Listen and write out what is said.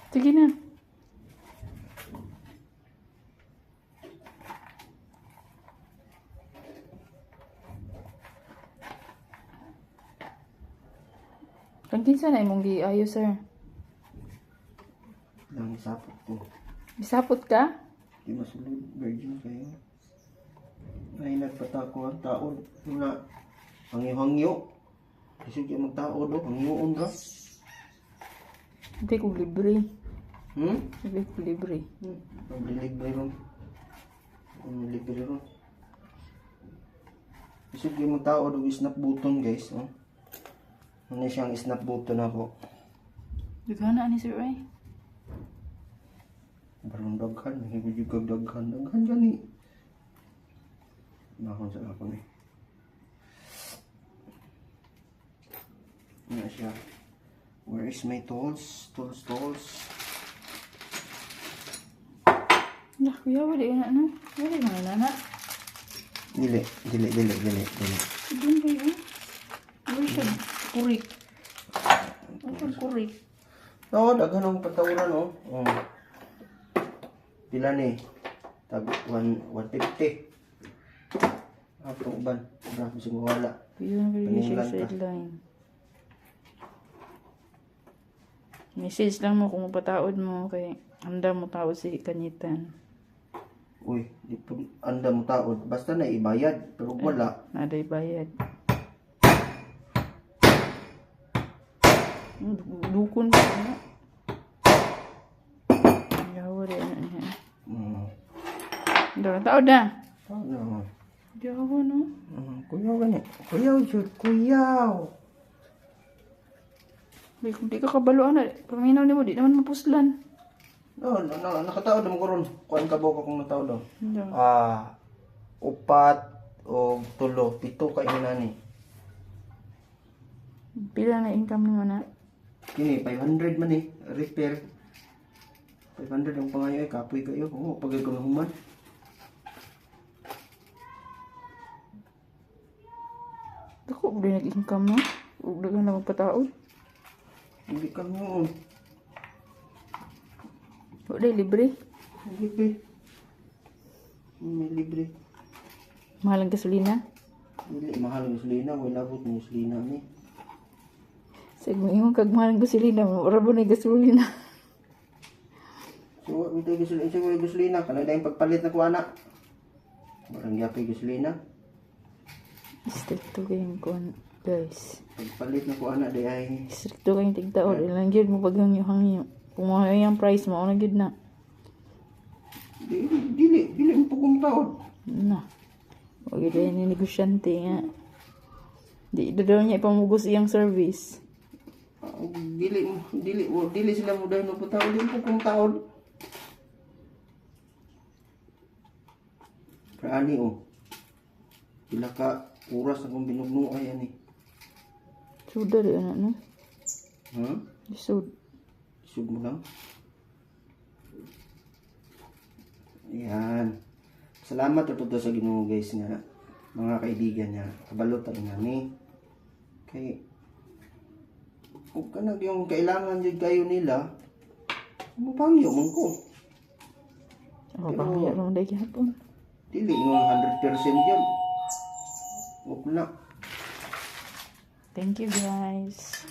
Sige na. Kung kinsa na imong giayo, sir? Lang isapot ko. Bisapot ka? Di masulod, virgin kayo. Ay nagpatako ang taon. Nga, hangyo-hangyo. Kasi kaya magtao do, hangyoon ka. Hindi ko libre. Hmm? Hindi ko libre. Libre ron. Libre ron. Kasi kaya magtao do, snap button guys. Oh. Ano siyang snap button ako. Dagana ni sir ay. Barang daghan, hindi juga daghan. Daghan gani. Nakon sa ako ni. Ano siya? Where is my tools? Tools. Dah, kuya, wala na na. Wala na na. Dili. Doon kayo. Wala siya kurik. Wala siya kurik. Oo, daghan ang patawuran, oh. Pila ni? Tag 150. Ato uban. Grabe sing wala. Kuya, nabili siya Paninglan sa ka. headline. Message lang mo kung mapataod mo kay handa mo tao si Kanyitan. Uy, di po anda mo taod. Basta na ibayad. Pero wala. Naday bayad. Dukon ba na? Yawa rin ano niya. Daw tao da. Ano? Yawa no. Kuyaw gani. Kuyaw, sure. Kuyaw. Bay, kung di ka kabalo na, paminaw ni mo, di naman mapuslan. No, nakataod naman ko ron. Kuhaan ka ba kung nataod daw? Hindi. Upat o tulo. 7 ka inani. Pila na income mo na? Kini, 500 man eh. Repair. 500 ang pangayo eh. Kapoy kayo. Oo, pagay ko na human. Ako, di nag-income no? Huwag na na magpataod. Hindi ka mo. Huwag na libre. Libre. May libre. Mahal ang gasolina. Dili, mahal ang gasolina. Wala po ng gasolina ni. Sa mga kag mahal ang gasolina, marabo na yung gasolina. So, ito yung gasolina. Ito yung gasolina. Kanada yung pagpalit na ko anak. Barang yapay gasolina. Stricto kayong kuhan, guys. Pagpalit na ko anak. Di ay. Stricto kayong tigtaon. Ilang yun mo paghangyo-hangyo. Kung mahal yung price mo, ano yun na? Dili mo po kong taon. Na. Huwag ito yung negosyante nga. Di daw niya ipamugos iyang service. Dili sila mo dahil po taon. Dili po kong taon. Pero ani oh. Sila ka oras akong binugno ay ani. Suda rin anak no? Ha? Sud. Isog mo lang. Yan. Salamat po to sa Ginoo guys nga mga kaibigan niya. Kabalot ang nami. Kay kung kanag yung kailangan jud kayo nila, mapangyo man ko. Ako pa kaya lang dahil hapon. Dili yung 100% yun. Huwag na. Thank you guys.